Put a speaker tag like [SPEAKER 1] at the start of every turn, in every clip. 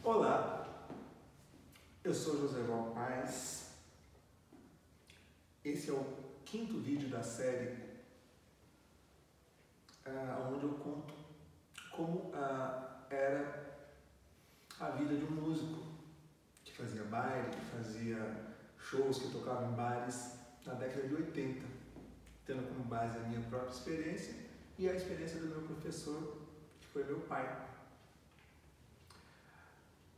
[SPEAKER 1] Olá, eu sou José Val Paz. Esse é o quinto vídeo da série onde eu conto como era a vida de um músico que fazia baile, que fazia shows, que tocava em bares na década de 80, tendo como base a minha própria experiência e a experiência do meu professor, que foi meu pai.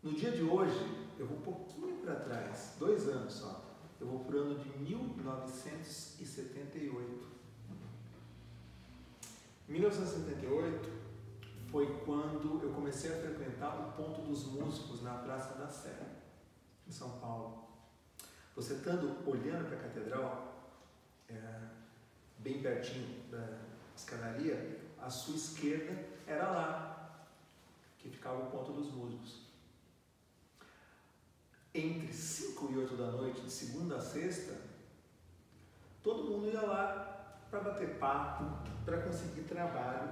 [SPEAKER 1] No dia de hoje, eu vou um pouquinho para trás, 2 anos só. Eu vou para o ano de 1978. 1978 foi quando eu comecei a frequentar o Ponto dos Músicos na Praça da Sé, em São Paulo. Você estando olhando para a catedral, bem pertinho da escadaria, à sua esquerda era lá que ficava o Ponto dos Músicos. Entre 5 e 8 da noite, de segunda a sexta, todo mundo ia lá para bater papo, para conseguir trabalho.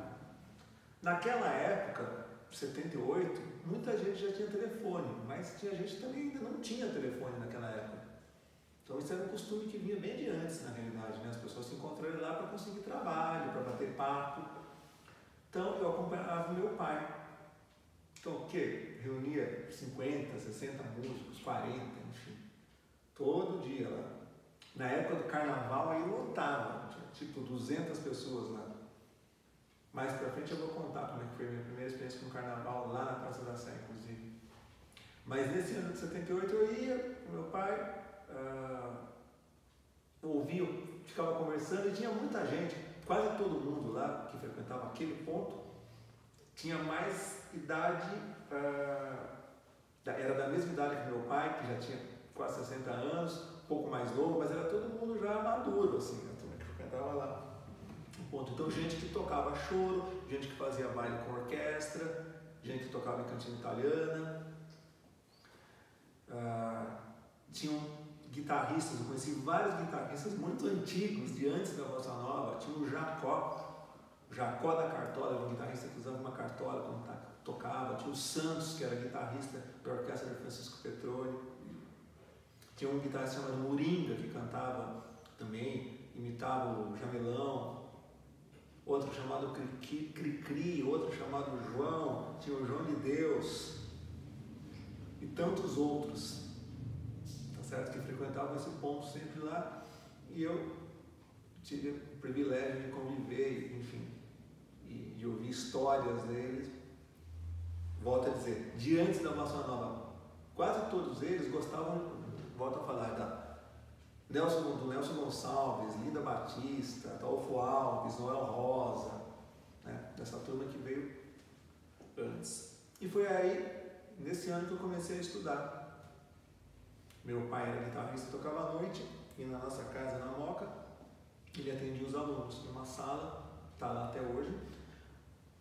[SPEAKER 1] Naquela época, 78, muita gente já tinha telefone, mas tinha gente que também ainda não tinha telefone naquela época. Então isso era um costume que vinha bem de antes, na realidade, né? As pessoas se encontrarem lá para conseguir trabalho, para bater papo. Então eu acompanhava o meu pai. Então o quê? Reunia 50, 60 músicos, 40, enfim, todo dia lá. Na época do carnaval aí lotava, tinha tipo 200 pessoas lá. Mais pra frente eu vou contar como é que foi a minha primeira experiência com o carnaval lá na Praça da Sé, inclusive. Mas nesse ano de 78 eu ia com meu pai, ouvia, ficava conversando e tinha muita gente, quase todo mundo lá que frequentava aquele ponto, tinha mais idade, era da mesma idade que meu pai, que já tinha quase 60 anos, um pouco mais novo, mas era todo mundo já maduro, assim, a turma que frequentava lá. Então, gente que tocava choro, gente que fazia baile com orquestra, gente que tocava em cantina italiana, tinham guitarristas, eu conheci vários guitarristas muito antigos, de antes da Bossa Nova. Tinha o Jacó da Cartola, um guitarrista que usava uma cartola quando tocava. Tinha o Santos, que era guitarrista da orquestra de Francisco Petroni. Tinha um guitarrista chamado Moringa, que cantava também, imitava o Jamelão. Outro chamado Cri-Cri, outro chamado João. Tinha o João de Deus e tantos outros, tá certo? Que frequentavam esse ponto sempre lá. E eu tive o privilégio de conviver, enfim, e de ouvir histórias deles. Volto a dizer, de antes da Bossa Nova, quase todos eles gostavam, volto a falar, do Nelson Gonçalves, Linda Batista, Adolfo Alves, Noel Rosa, né? Dessa turma que veio antes. E foi aí, nesse ano, que eu comecei a estudar. Meu pai era guitarrista, tocava à noite, e na nossa casa, na Moca, ele atendia os alunos numa sala, está lá até hoje.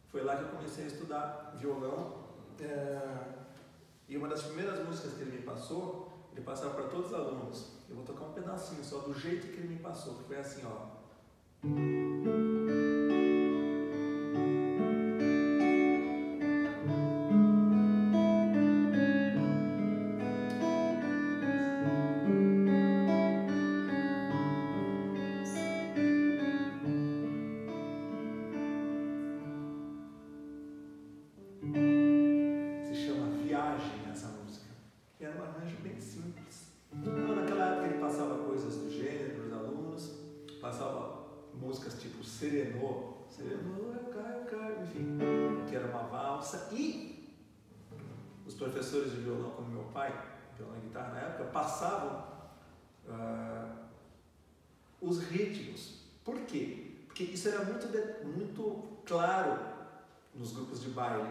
[SPEAKER 1] Foi lá que eu comecei a estudar violão. E uma das primeiras músicas que ele me passou, ele passava para todos os alunos. Eu vou tocar um pedacinho só do jeito que ele me passou, que foi assim, ó. Essa música. E era um arranjo bem simples. Então, naquela época ele passava coisas do gênero dos alunos, passava músicas tipo professores de violão, como meu pai, violão e guitarra na época, passavam os ritmos. Por quê? Porque isso era muito claro nos grupos de baile.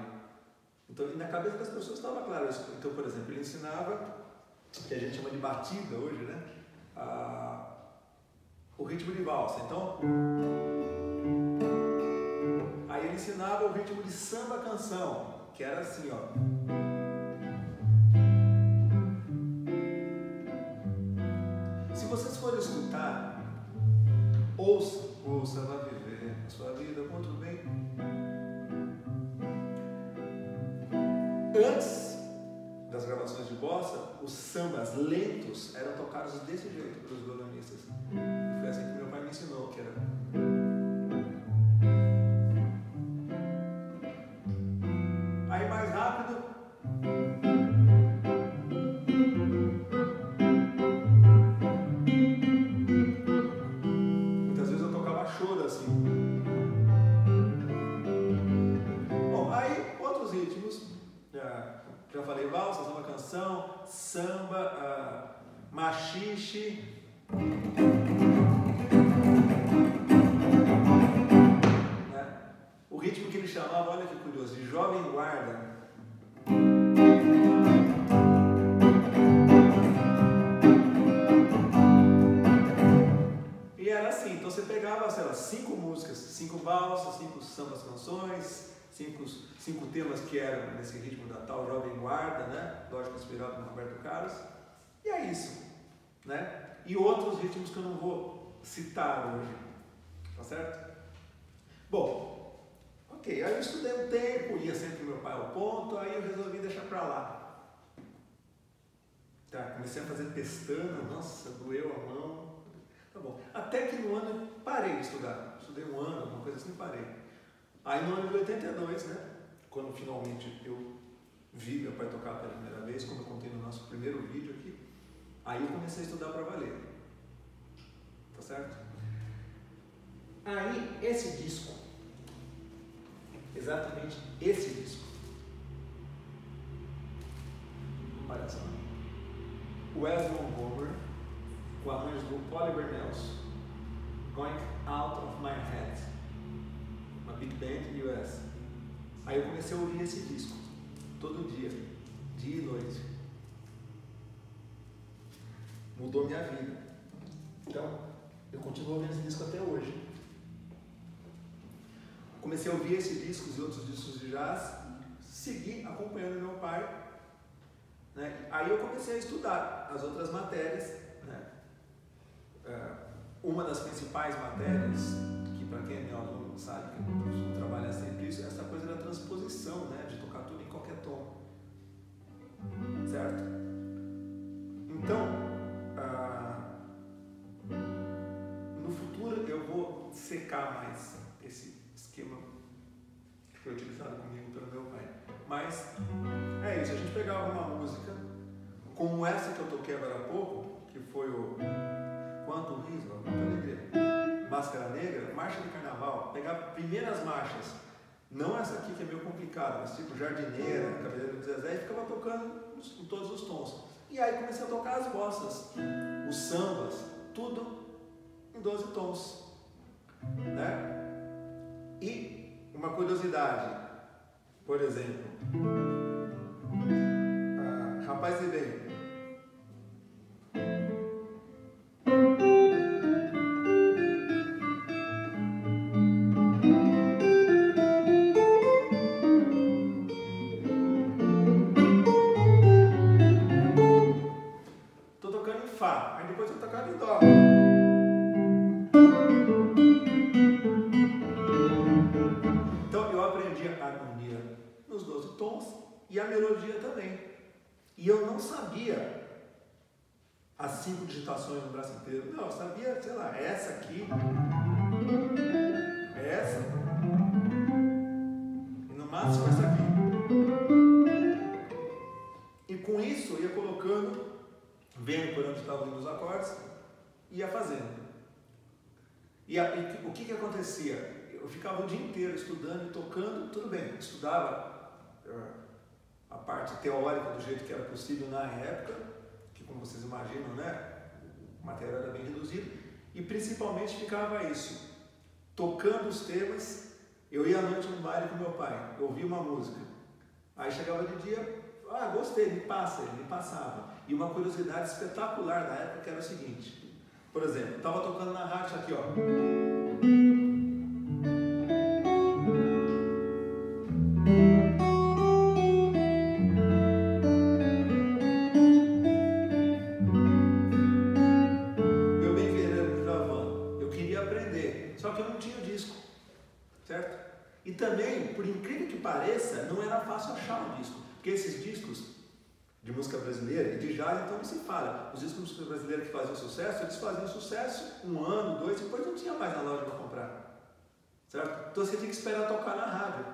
[SPEAKER 1] Então, na cabeça das pessoas estava claro isso. Então, por exemplo, ele ensinava, que a gente chama de batida hoje, né? O ritmo de valsa. Então, aí ele ensinava o ritmo de samba canção, que era assim, ó. Se vocês forem escutar, ouça, vai viver a sua vida com tudo bem. Antes das gravações de bossa, os sambas lentos eram tocados desse jeito pelos violonistas. E foi assim que meu pai me ensinou, que era... Aí mais rápido... Muitas vezes eu tocava choro assim. Bom, aí outros ritmos... Já falei valsa, samba canção, samba, machixe. Né? O ritmo que ele chamava, olha que curioso, de jovem guarda. E era assim, então você pegava, sei lá, 5 músicas, 5 valsas, 5 sambas canções, 5 temas que eram nesse ritmo da tal Jovem Guarda, né? Lógico, inspirado no Roberto Carlos. E é isso, né? E outros ritmos que eu não vou citar hoje, tá certo? Bom, ok, aí eu estudei um tempo, ia sempre meu pai ao ponto, aí eu resolvi deixar pra lá. Tá, comecei a fazer pestana, nossa, doeu a mão. Tá bom, até que no ano eu parei de estudar, estudei um ano, uma coisa assim, parei. Aí no ano de 82, né, quando finalmente eu vi meu pai tocar pela primeira vez, como eu contei no nosso primeiro vídeo aqui, aí eu comecei a estudar para valer. Tá certo? Aí esse disco, exatamente esse disco, olha só, o Wes Montgomery, o arranjo do Oliver Nelson, Going Out of My Head, uma big band US. Aí eu comecei a ouvir esse disco todo dia e noite. Mudou minha vida. Então, eu continuo ouvindo esse disco até hoje. Comecei a ouvir esse disco e outros discos de jazz, segui acompanhando meu pai, né? Aí eu comecei a estudar as outras matérias, né? Uma das principais matérias, que para quem é meu aluno sabe que eu costumo trabalhar sempre isso, é essa coisa da transposição, né? De tocar tudo em qualquer tom, certo? Então, no futuro eu vou secar mais esse esquema que foi utilizado comigo pelo meu pai. Mas é isso, a gente pegava uma música como essa que eu toquei agora há pouco, que foi o Quanto Riso, Quanto Alegria, Máscara Negra, Marcha de Carnaval, pegar primeiras marchas, não essa aqui que é meio complicada, mas tipo Jardineira, Cavaleiro do Zezé, e ficava tocando em todos os tons. E aí comecei a tocar as bossas, os sambas, tudo em 12 tons, né? E uma curiosidade, por exemplo, Rapaz e Bem. Tô tocando em Fá, aí depois eu tocava em Dó. Então eu aprendi a harmonia nos 12 tons e a melodia também. E eu não sabia as 5 digitações no braço inteiro. Não, eu sabia, sei lá, essa aqui, essa, e no máximo essa aqui. E com isso eu ia colocando, vendo por onde estavam indo os acordes, e ia fazendo. E o que acontecia? Eu ficava o dia inteiro estudando e tocando, tudo bem, estudava a parte parte teórica do jeito que era possível na época, que como vocês imaginam, né, o material era bem reduzido, e principalmente ficava isso, tocando os temas. Eu ia à noite no baile com meu pai, eu ouvia uma música, aí chegava de dia, gostei, me passa, ele me passava. E uma curiosidade espetacular na época era o seguinte, por exemplo, estava tocando na rádio aqui, ó. Meu bem querer gravando, eu queria aprender, só que eu não tinha o disco, certo? E também, por incrível que pareça, não era fácil achar um disco, porque esses discos de música brasileira e de jazz, então não se fala. Os discos de música brasileira que faziam sucesso, eles faziam sucesso 1 ano, 2, depois não tinha mais na loja para comprar, certo? Então você tinha que esperar tocar na rádio.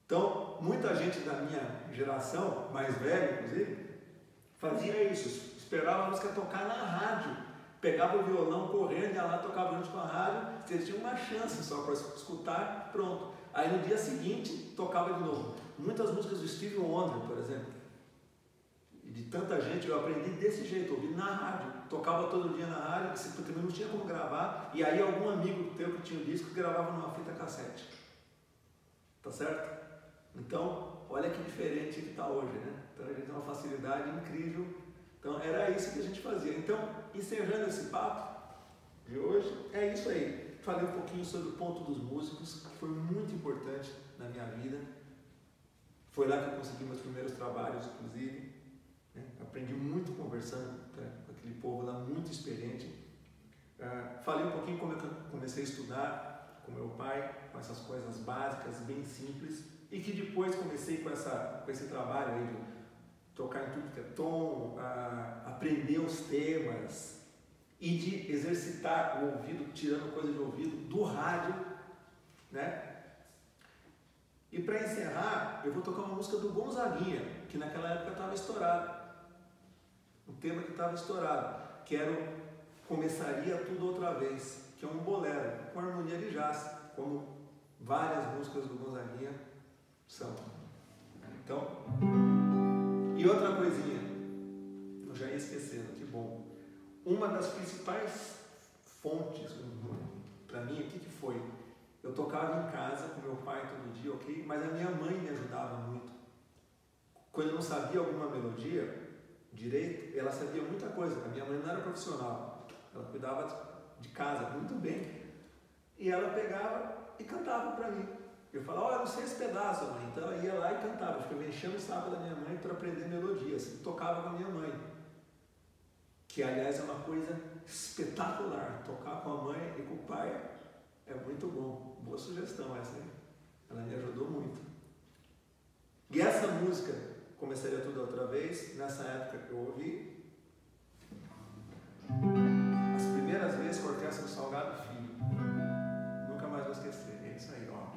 [SPEAKER 1] Então, muita gente da minha geração, mais velha inclusive, fazia isso, esperava a música tocar na rádio, pegava o violão correndo, ia lá, tocava junto com a rádio, você tinha uma chance só para escutar, pronto. Aí no dia seguinte, tocava de novo. Muitas músicas do Stevie Wonder, por exemplo, e de tanta gente, eu aprendi desse jeito, ouvi na rádio, tocava todo dia na rádio, porque não tinha como gravar, e aí algum amigo teu que tinha o disco gravava numa fita cassete, tá certo? Então, olha que diferente que está hoje, né? Então a gente tem uma facilidade incrível, então era isso que a gente fazia. Então, encerrando esse papo de hoje, é isso aí. Falei um pouquinho sobre o ponto dos músicos, que foi muito importante na minha vida, foi lá que eu consegui meus primeiros trabalhos, inclusive. Aprendi muito conversando com aquele povo lá, muito experiente. Falei um pouquinho como eu comecei a estudar com meu pai, com essas coisas básicas, bem simples, e que depois comecei com esse trabalho aí de tocar em tudo que é tom, aprender os temas e de exercitar o ouvido, tirando coisa de ouvido do rádio, né? E para encerrar, eu vou tocar uma música do Gonzaguinha, que naquela época estava estourado. O tema que estava estourado, que era o Começaria Tudo Outra Vez, que é um bolero, com harmonia de jazz, como várias músicas do Gonzaguinha são. Então, e outra coisinha, eu já ia esquecendo, que bom. Uma das principais fontes para mim, o que foi? Eu tocava em casa com meu pai todo dia, ok? Mas a minha mãe me ajudava muito. Quando eu não sabia alguma melodia direito, ela sabia muita coisa. A minha mãe não era profissional, ela cuidava de casa muito bem. E ela pegava e cantava para mim. Eu falava, eu não sei esse pedaço, mãe. Então ela ia lá e cantava. Eu ficava enchendo o saco da minha mãe para aprender melodias. E tocava com a minha mãe. Que, aliás, é uma coisa espetacular. Tocar com a mãe e com o pai é muito bom. Boa sugestão essa aí. Ela me ajudou muito. E essa música, Começaria Tudo Outra Vez, nessa época que eu ouvi, as primeiras vezes com a orquestra do Salgado Filho. Nunca mais vou esquecer. É isso aí, ó.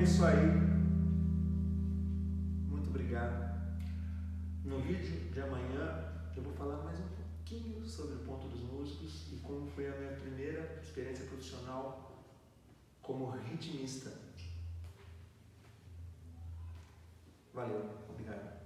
[SPEAKER 1] isso aí. Muito obrigado. No vídeo de amanhã eu vou falar mais um pouquinho sobre o ponto dos músicos e como foi a minha primeira experiência profissional como ritmista. Valeu, obrigado.